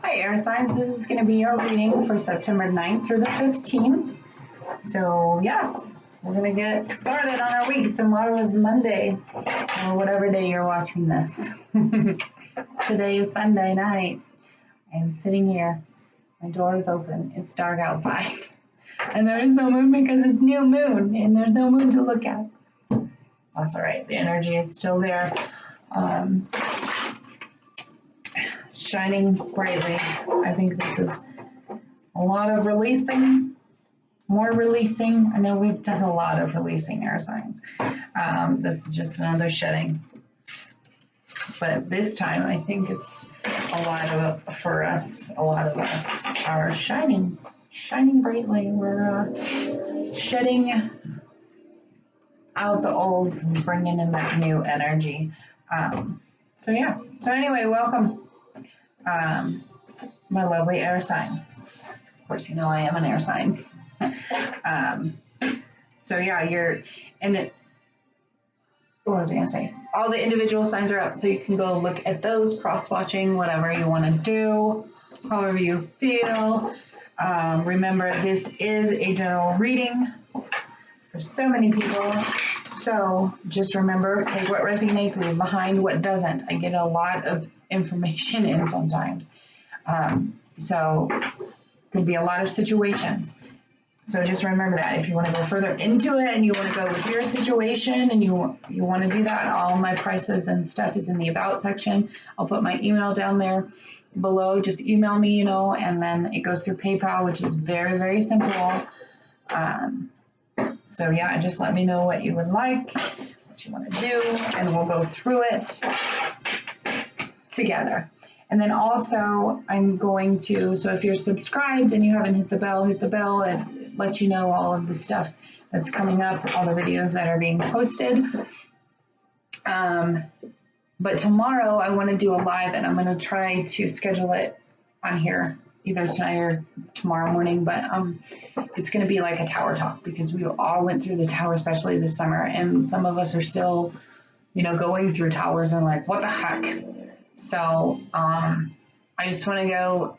Hi air signs, this is going to be your reading for September 9th through the 15th. So yes, we're going to get started on our week. Tomorrow is Monday, or whatever day you're watching this. Today is Sunday night. I am sitting here. My door is open. It's dark outside. And there is no moon because it's new moon, and there's no moon to look at. That's all right. The energy is still there. Shining brightly. I think this is a lot of releasing, more releasing. I know we've done a lot of releasing air signs. This is just another shedding. But this time I think it's a lot of, for us, a lot of us are shining brightly. We're shedding out the old and bringing in that new energy. So yeah, so anyway, welcome. My lovely air signs. Of course, you know I am an air sign. So yeah, you're in it. What was I gonna say? All the individual signs are up, so you can go look at those, cross-watching, whatever you want to do, however you feel. Remember, this is a general reading for so many people. So just remember, take what resonates, leave behind what doesn't. I get a lot of information in sometimes. So could be a lot of situations. So just remember that if you want to go further into it and you want to go with your situation and you want to do that, all my prices and stuff is in the about section. I'll put my email down there below. Just email me, and then it goes through PayPal, which is very, very simple. So yeah, just let me know what you would like, what you want to do, and we'll go through it together. And then also I'm going to, so if you're subscribed and you haven't hit the bell, and let you know all of the stuff that's coming up, all the videos that are being posted. But tomorrow I want to do a live, and I'm going to try to schedule it on here either tonight or tomorrow morning, but it's going to be like a tower talk because we all went through the tower, especially this summer, and some of us are still, going through towers and like, what the heck? So I just want to go.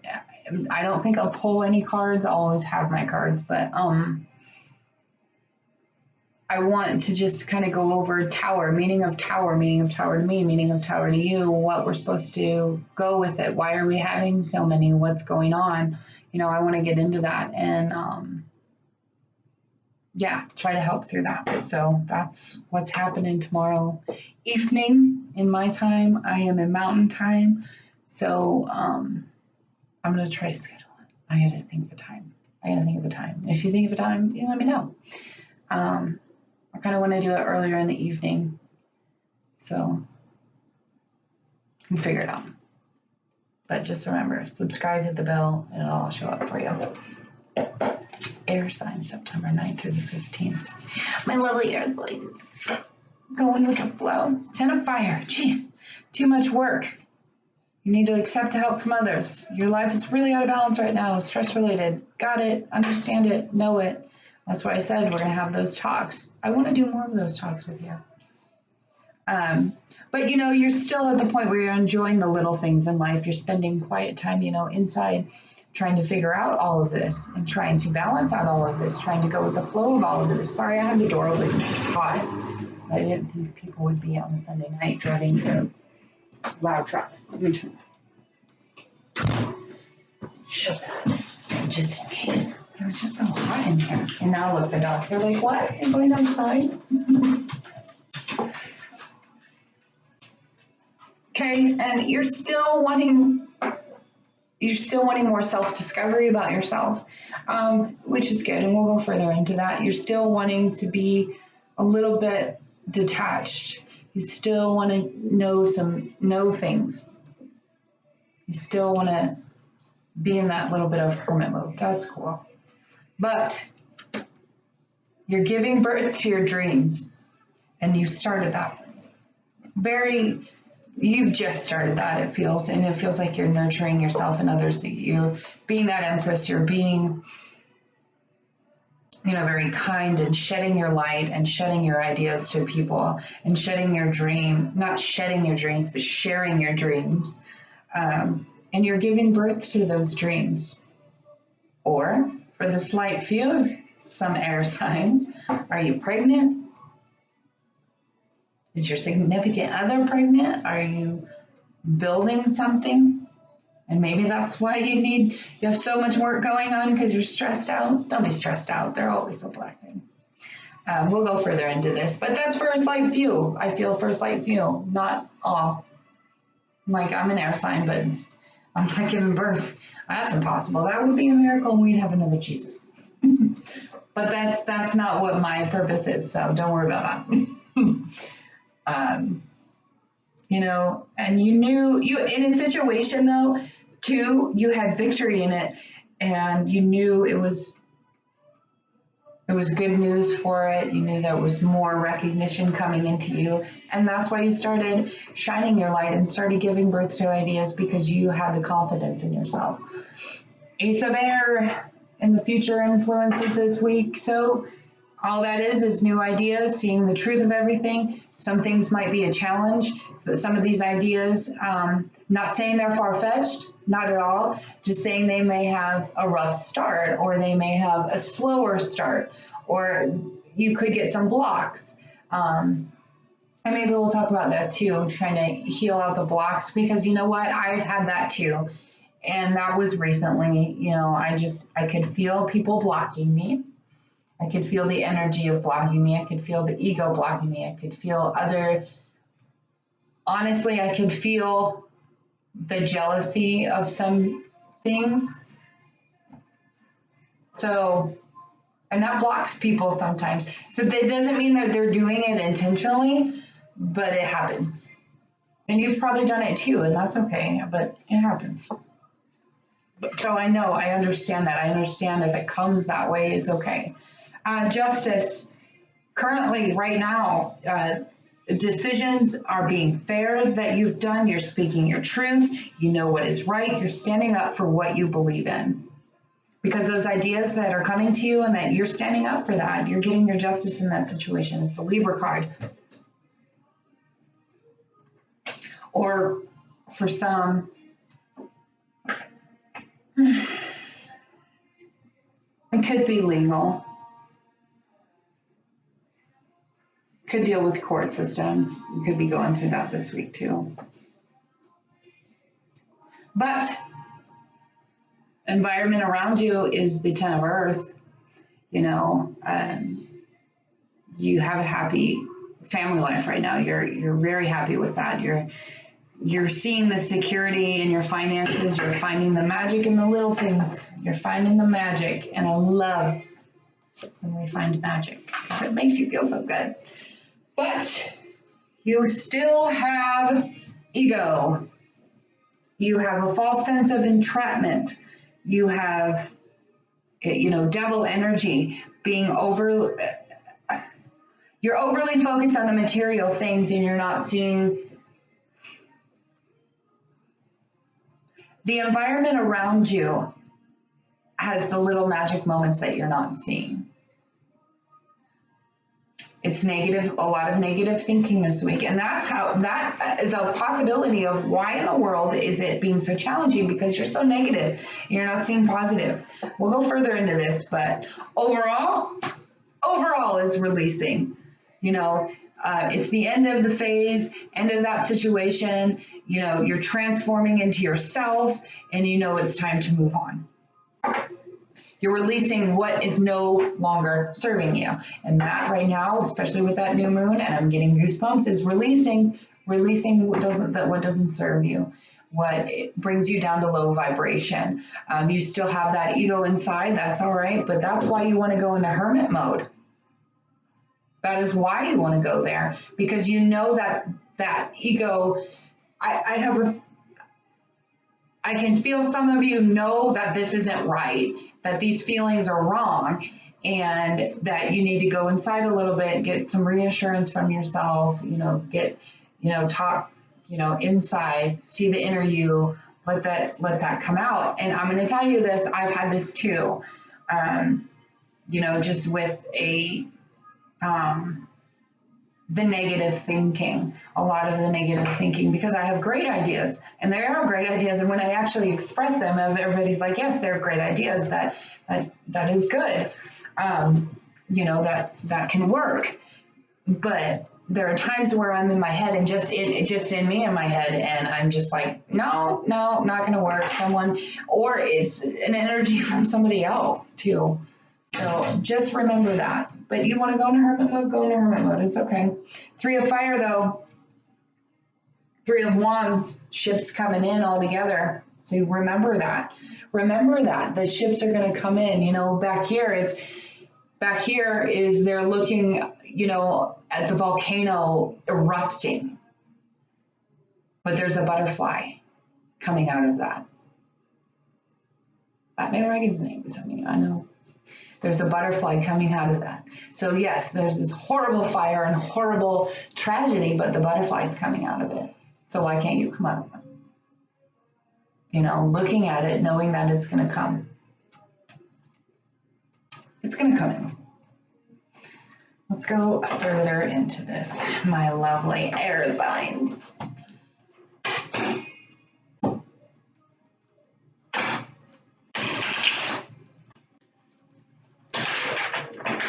I don't think I'll pull any cards. I'll always have my cards, but I want to just kind of go over tower, meaning of tower to me, meaning of tower to you, what we're supposed to go with it. Why are we having so many? What's going on? I want to get into that and yeah, try to help through that. So that's what's happening tomorrow evening in my time. I am in mountain time. So I'm going to try to schedule it. I got to think of a time. If you think of a time, you let me know. I kind of want to do it earlier in the evening. So you can figure it out. But just remember, subscribe, hit the bell, and it'll all show up for you. Air sign, September 9th through the 15th. My lovely air is like going with the flow. 10 of fire. Jeez, too much work. You need to accept help from others. Your life is really out of balance right now. Stress related. Got it. Understand it. Know it. That's why I said we're going to have those talks. I want to do more of those talks with you. But you're still at the point where you're enjoying the little things in life. You're spending quiet time, inside, trying to figure out all of this and trying to balance out all of this, trying to go with the flow of all of this. Sorry, I have the door open. It's hot. I didn't think people would be on a Sunday night driving through loud trucks. Let me turn that. Shut that. Just in case. It was just so hot in here. And now look, the dogs are like, what? You're going outside? Okay, and you're still wanting more self-discovery about yourself, which is good, and we'll go further into that. You're still wanting to be a little bit detached. You still want to know things. You still want to be in that little bit of hermit mode. That's cool. But you're giving birth to your dreams, and you started that. You've just started that, it feels, and it feels like you're nurturing yourself and others. You're being that empress. You're being, very kind and shedding your light and shedding your ideas to people and shedding your dream, not shedding your dreams, but sharing your dreams. and you're giving birth to those dreams. Or for the slight few of some air signs, are you pregnant? Is your significant other pregnant? Are you building something? And maybe that's why you have so much work going on because you're stressed out. Don't be stressed out. They're always a blessing. We'll go further into this, but that's for a slight few. I feel for a slight few, not all. Like I'm an air sign, but I'm not giving birth. That's impossible. That would be a miracle and we'd have another Jesus. But that's not what my purpose is, so don't worry about that. You know, and you knew you in a situation though, too, you had victory in it and you knew it was good news for it. You knew there was more recognition coming into you. And that's why you started shining your light and started giving birth to ideas because you had the confidence in yourself. Ace of Air in the future influences this week. So all that is new ideas, seeing the truth of everything. Some things might be a challenge. So that some of these ideas, not saying they're far-fetched, not at all, just saying they may have a rough start or they may have a slower start or you could get some blocks. And maybe we'll talk about that too, trying to heal out the blocks because you know what, I've had that too. And that was recently, you know, I could feel people blocking me. I could feel the energy of blocking me. I could feel the ego blocking me. I could feel honestly, I could feel the jealousy of some things. So, and that blocks people sometimes. So that doesn't mean that they're doing it intentionally, but it happens. And you've probably done it too, and that's okay, but it happens. So I understand that. I understand if it comes that way, it's okay. Justice, currently, right now, decisions are being fair that you've done. You're speaking your truth. You know what is right. You're standing up for what you believe in. Because those ideas that are coming to you and that you're standing up for that, you're getting your justice in that situation. It's a Libra card. Or for some, it could be legal. Could deal with court systems. You could be going through that this week too. But environment around you is the 10 of Earth. You know, you have a happy family life right now. You're very happy with that. You're seeing the security in your finances. You're finding the magic in the little things. You're finding the magic, and I love when we find magic because it makes you feel so good. But you still have ego. You have a false sense of entrapment. You have, you know, devil energy, being you're overly focused on the material things and you're not seeing the environment around you has the little magic moments that you're not seeing. It's negative, a lot of negative thinking this week. And that is a possibility of why in the world is it being so challenging, because you're so negative. You're not seeing positive. We'll go further into this, but overall is releasing. You know, it's the end of the phase, end of that situation. You know, you're transforming into yourself and you know it's time to move on. You're releasing what is no longer serving you. And that right now, especially with that new moon, and I'm getting goosebumps, is releasing what doesn't serve you, what brings you down to low vibration. You still have that ego inside, that's all right, but that's why you want to go into hermit mode. That is why you want to go there, because you know that ego, I can feel some of you know that this isn't right, that these feelings are wrong, and that you need to go inside a little bit, get some reassurance from yourself, talk, inside, see the inner you, let that come out. And I'm going to tell you this, I've had this too, just with a, the negative thinking, a lot of the negative thinking, because I have great ideas, and they are great ideas. And when I actually express them, everybody's like, yes, they're great ideas. That is good. You know, that can work. But there are times where I'm in my head and just in me in my head, and I'm just like, no, not going to work. Someone, or it's an energy from somebody else too. So just remember that. But you want to go into hermit mode, go into hermit mode. It's okay. 3 of fire though. 3 of wands, ships coming in all together. So remember that. Remember that the ships are going to come in. You know, back here is they're looking, you know, at the volcano erupting. But there's a butterfly coming out of that. Batman Reagan's name is something I know. There's a butterfly coming out of that. So yes, there's this horrible fire and horrible tragedy, but the butterfly is coming out of it. So why can't you come out of it? You know, looking at it, knowing that it's going to come. It's going to come in. Let's go further into this, my lovely air signs.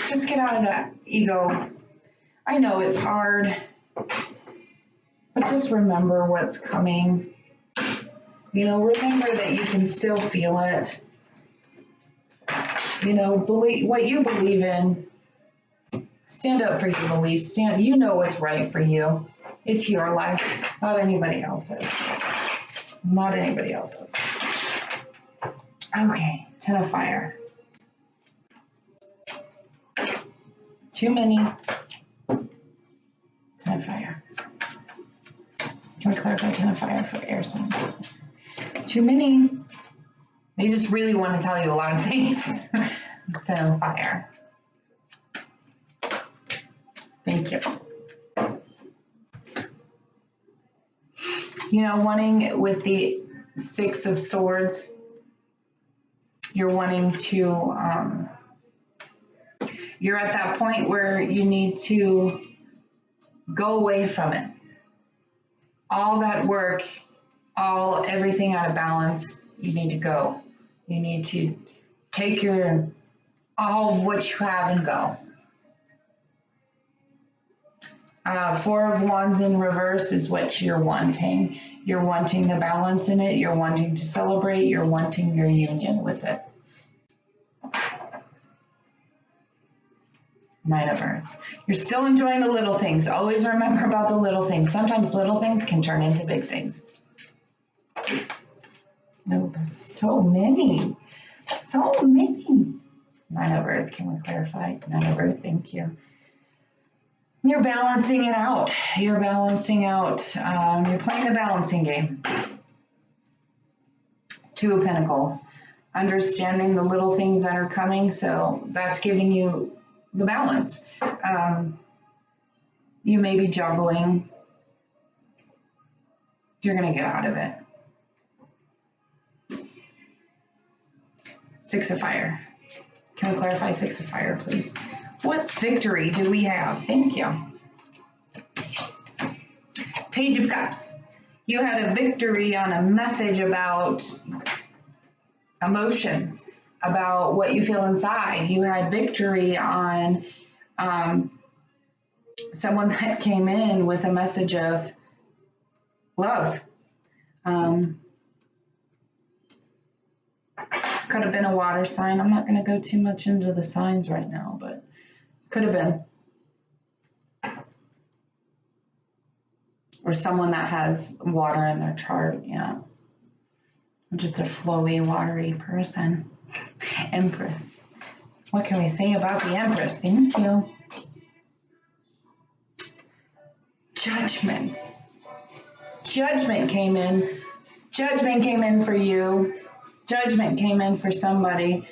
Just get out of that ego. I know it's hard, but just remember what's coming. You know, remember that you can still feel it. You know, believe what you believe in. Stand up for your beliefs. You know what's right for you. It's your life, not anybody else's. Not anybody else's. Okay, 10 of fire. Too many. 10 of fire. Can we clarify 10 of fire for air signs? Too many. They just really want to tell you a lot of things. 10 of fire. Thank you. You know, wanting with the 6 of swords, you're wanting to, you're at that point where you need to go away from it. All that work, everything out of balance, you need to go. You need to take all of what you have and go. 4 of wands in reverse is what you're wanting. You're wanting the balance in it. You're wanting to celebrate. You're wanting your union with it. 9 of earth. You're still enjoying the little things. Always remember about the little things. Sometimes little things can turn into big things. No, that's so many. So many. 9 of earth. Can we clarify? 9 of earth. Thank you. You're balancing it out. You're balancing out. You're playing the balancing game. 2 of pentacles. Understanding the little things that are coming. So that's giving you the balance. You may be juggling. You're going to get out of it. 6 of fire. Can we clarify 6 of fire, please? What victory do we have? Thank you. Page of Cups. You had a victory on a message about emotions, about what you feel inside. You had victory on someone that came in with a message of love. Could have been a water sign. I'm not going to go too much into the signs right now, but could have been. Or someone that has water in their chart, yeah. Just a flowy, watery person. Empress. What can we say about the Empress? Thank you. Judgment. Judgment came in. Judgment came in for you. Judgment came in for somebody.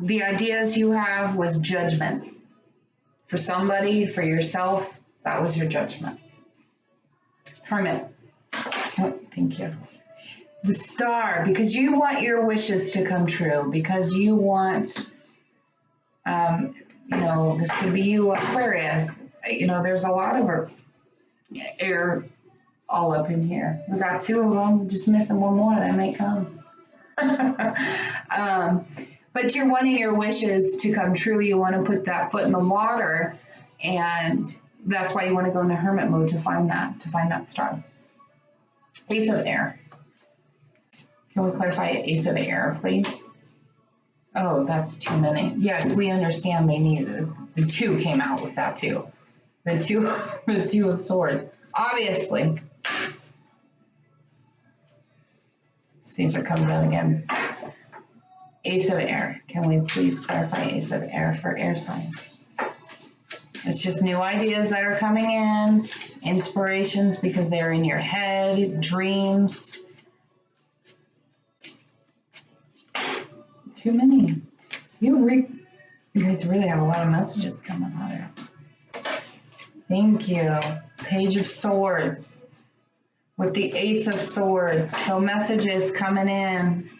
The ideas you have was judgment. For somebody, for yourself, that was your judgment. Hermit. Oh, thank you. The Star, because you want your wishes to come true, because you want You know, this could be you, Aquarius. You know, there's a lot of air all up in here. We got two of them, just missing one more that may come. But you're wanting your wishes to come true. You want to put that foot in the water, and that's why you want to go into hermit mode to find that star. Ace of air. Can we clarify Ace of air, please? Oh, that's too many. Yes, we understand they need the two came out with that too. The two of swords. Obviously. See if it comes out again. Ace of air. Can we please clarify Ace of air for air signs? It's just new ideas that are coming in, inspirations because they're in your head, dreams. Too many. You guys really have a lot of messages coming out here. Thank you. Page of Swords with the Ace of Swords. So messages coming in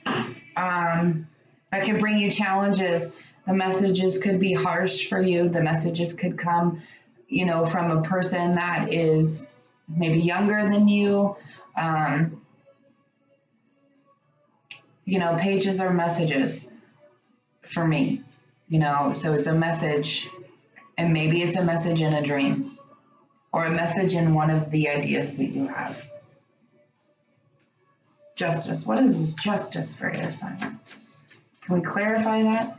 that can bring you challenges. The messages could be harsh for you. The messages could come, you know, from a person that is maybe younger than you. You know, pages are messages for me, you know, so it's a message, and maybe it's a message in a dream or a message in one of the ideas that you have. Justice. What is this justice for air signs? Can we clarify that?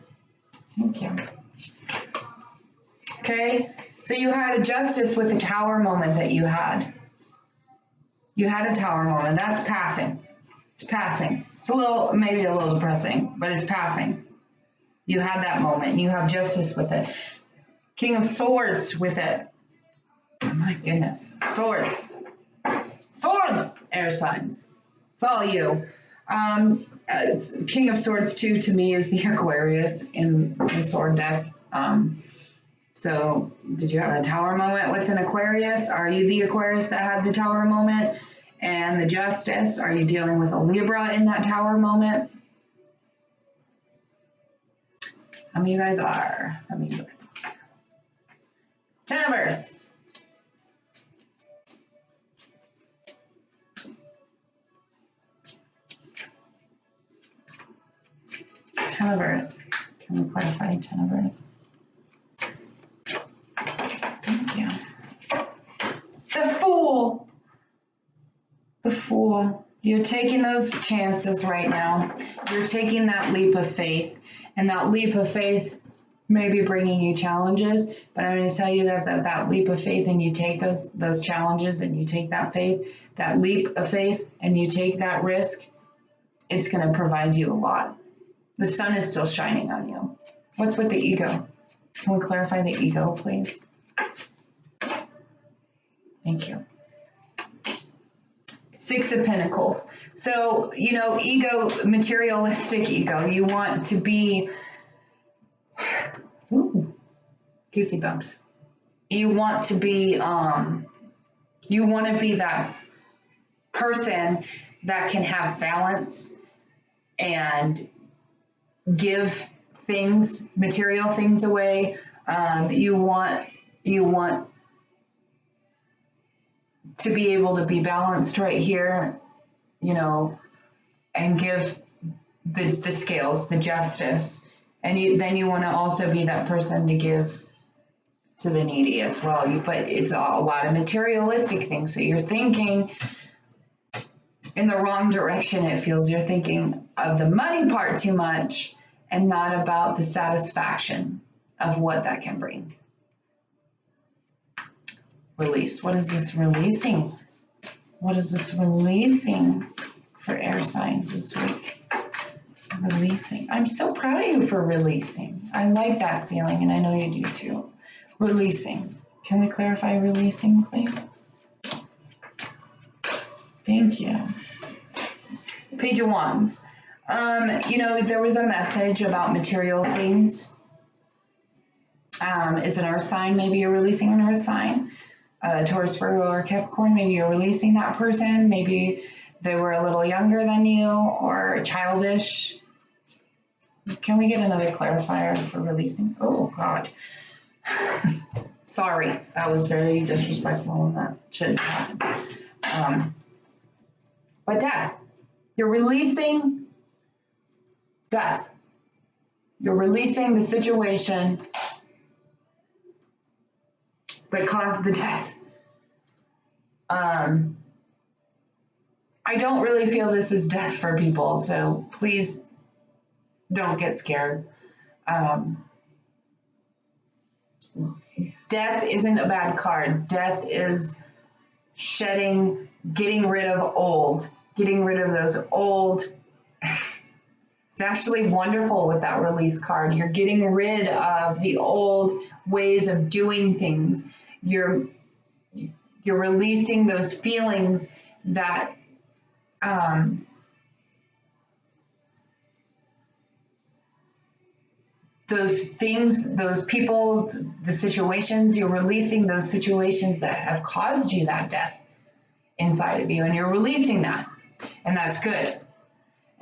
Thank you. Okay, so you had a justice with a tower moment that you had. You had a tower moment. That's passing. It's passing. It's maybe a little depressing, but it's passing. You had that moment. You have justice with it. King of Swords with it. Oh my goodness. Swords. Swords, air signs. It's all you. King of Swords too, to me, is the Aquarius in the sword deck. So did you have a tower moment with an Aquarius? Are you the Aquarius that had the tower moment? And the Justice, are you dealing with a Libra in that tower moment? Some of you guys are. Some of you guys are. Ten of Earth. Ten of Earth. Can we clarify Ten of Earth? Thank you. The Fool. The Fool. You're taking those chances right now. You're taking that leap of faith. And that leap of faith may be bringing you challenges, but I'm going to tell you that leap of faith, and you take those challenges and you take that faith, that leap of faith, and you take that risk, it's going to provide you a lot. The sun is still shining on you. What's with the ego? Can we clarify the ego, please? Thank you. Six of Pentacles. So, you know, ego, materialistic ego. You want to be, ooh, goosey bumps. You want to be that person that can have balance and give things, material things away. You want to be able to be balanced right here, you know, and give the scales, the justice. And then you want to also be that person to give to the needy as well. But it's a lot of materialistic things. So you're thinking in the wrong direction, it feels. You're thinking of the money part too much and not about the satisfaction of what that can bring. Release. What is this releasing? What is this releasing for air signs this week? Releasing. I'm so proud of you for releasing. I like that feeling, and I know you do too. Releasing. Can we clarify releasing, please? Thank you. Page of Wands. You know, there was a message about material things. It's an earth sign. Maybe you're releasing an earth sign. Taurus, Virgo, or Capricorn. Maybe you're releasing that person. Maybe they were a little younger than you or childish. Can we get another clarifier for releasing? Oh, God. Sorry, that was very disrespectful and that shouldn't happen. But death. You're releasing death. You're releasing the situation that caused the death. I don't really feel this is death for people, so please don't get scared. Death isn't a bad card. Death is shedding, getting rid of old, getting rid of those old. It's actually wonderful with that release card. You're getting rid of the old ways of doing things. You're releasing those feelings that those things, those people, the situations, you're releasing those situations that have caused you that death inside of you, and you're releasing that, and that's good.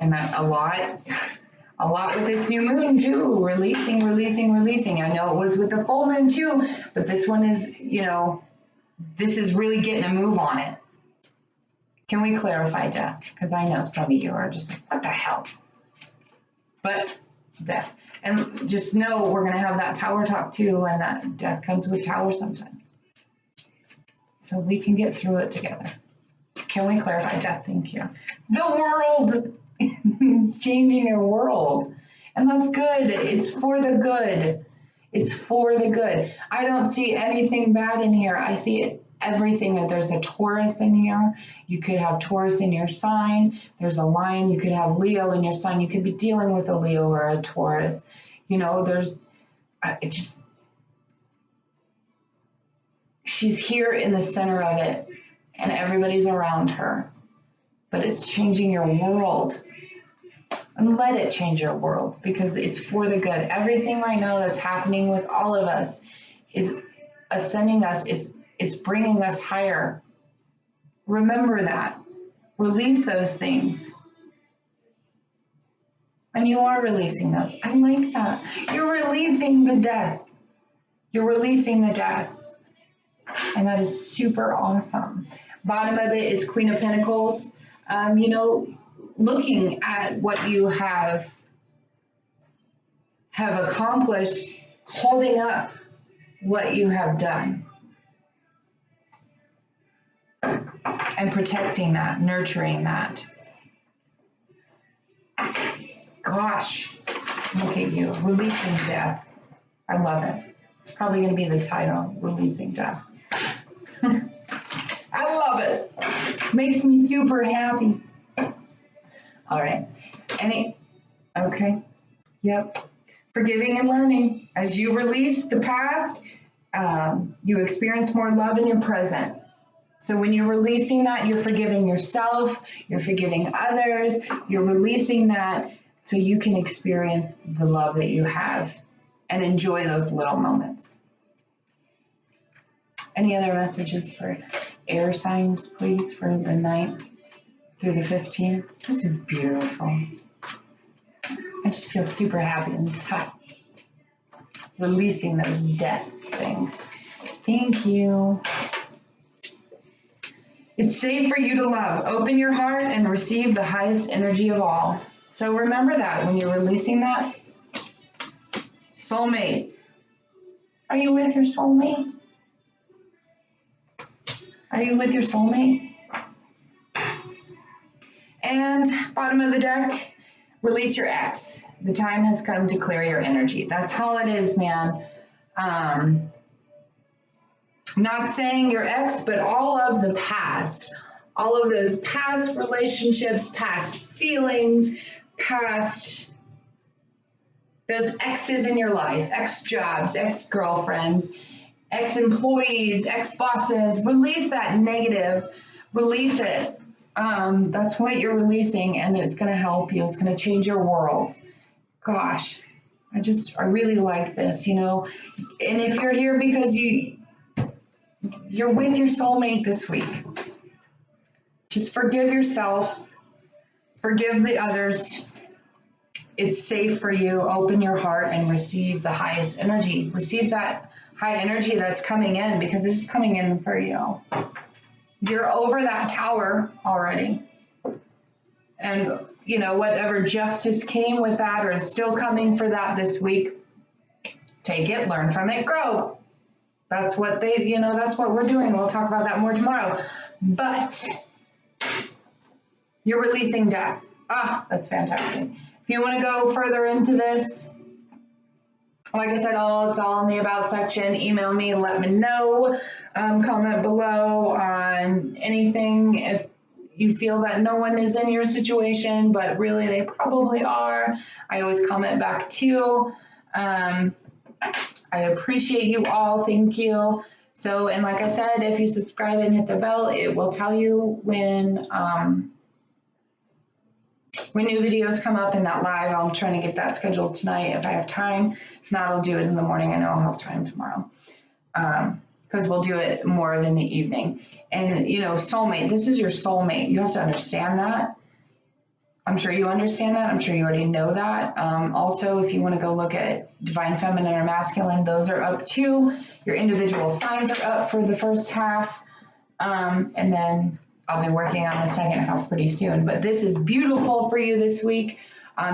And that a lot with this new moon too, releasing. I know it was with the full moon too, but this one is, this is really getting a move on it. Can we clarify death? Because I know some of you are just like, what the hell? But death. And just know we're going to have that tower talk too, and that death comes with tower sometimes. So we can get through it together. Can we clarify death? Thank you. The world is changing your world. And that's good. It's for the good. It's for the good. I don't see anything bad in here. I see everything. There's a Taurus in here. You could have Taurus in your sign. There's a Lion. You could have Leo in your sign. You could be dealing with a Leo or a Taurus. She's here in the center of it, and everybody's around her. But it's changing your world. And let it change your world, because it's for the good. Everything right now that's happening with all of us is ascending us. It's bringing us higher. Remember that. Release those things. And you are releasing those. I like that. You're releasing the death. You're releasing the death. And that is super awesome. Bottom of it is Queen of Pentacles. Looking at what you have accomplished, holding up what you have done, and protecting that, nurturing that. Gosh, look at you, releasing death. I love it. It's probably going to be the title, Releasing Death. I love it. Makes me super happy. All right. Okay. Yep. Forgiving and learning. As you release the past, you experience more love in your present. So when you're releasing that, you're forgiving yourself, you're forgiving others, you're releasing that so you can experience the love that you have and enjoy those little moments. Any other messages for air signs, please, for the 9th through the 15th? This is beautiful. I just feel super happy inside. Releasing those death things. Thank you. It's safe for you to love. Open your heart and receive the highest energy of all. So remember that when you're releasing that. Soulmate. Are you with your soulmate? Are you with your soulmate? And bottom of the deck, release your ex. The time has come to clear your energy. That's all it is, man. Not saying your ex, but all of the past. All of those past relationships, past feelings, past those exes in your life, ex-jobs, ex-girlfriends, ex-employees, ex-bosses. Release that negative. Release it. That's what you're releasing, and it's going to help you. It's going to change your world. Gosh, I really like this, And if you're here because you're with your soulmate this week, just forgive yourself, forgive the others, it's safe for you. Open your heart and receive the highest energy. Receive that high energy that's coming in, because it's coming in for you. You're over that tower already. And, you know, whatever justice came with that or is still coming for that this week, take it, learn from it, grow. That's what they, you know, that's what we're doing. We'll talk about that more tomorrow. But you're releasing death. Ah, that's fantastic. If you want to go further into this, like I said, it's all in the about section. Email me, let me know. Comment below on anything if you feel that no one is in your situation, but really they probably are. I always comment back too. I appreciate you all. Thank you. So, and like I said, if you subscribe and hit the bell, it will tell you when new videos come up in that live. I'm trying to get that scheduled tonight if I have time. If not, I'll do it in the morning. I know I'll have time tomorrow. Because we'll do it more in the evening. And, you know, soulmate, this is your soulmate. You have to understand that. I'm sure you understand that. I'm sure you already know that. Also, if you want to go look at divine feminine or masculine, those are up too. Your individual signs are up for the first half. And then I'll be working on the second half pretty soon. But this is beautiful for you this week.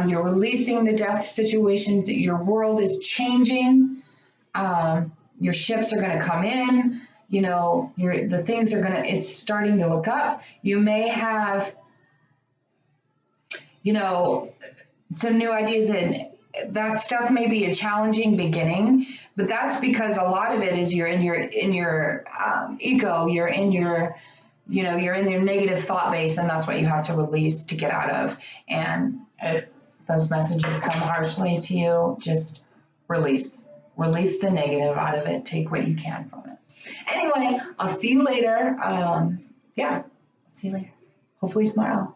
You're releasing the death situations. Your world is changing. Your ships are going to come in. You know, the things are going to, it's starting to look up. You may have, you know, some new ideas, and that stuff may be a challenging beginning, but that's because a lot of it is you're in your ego, you're in your, you know, you're in your negative thought base, and that's what you have to release to get out of. And if those messages come harshly to you, just release the negative out of it. Take what you can from it. Anyway, I'll see you later. Yeah, I'll see you later. Hopefully tomorrow.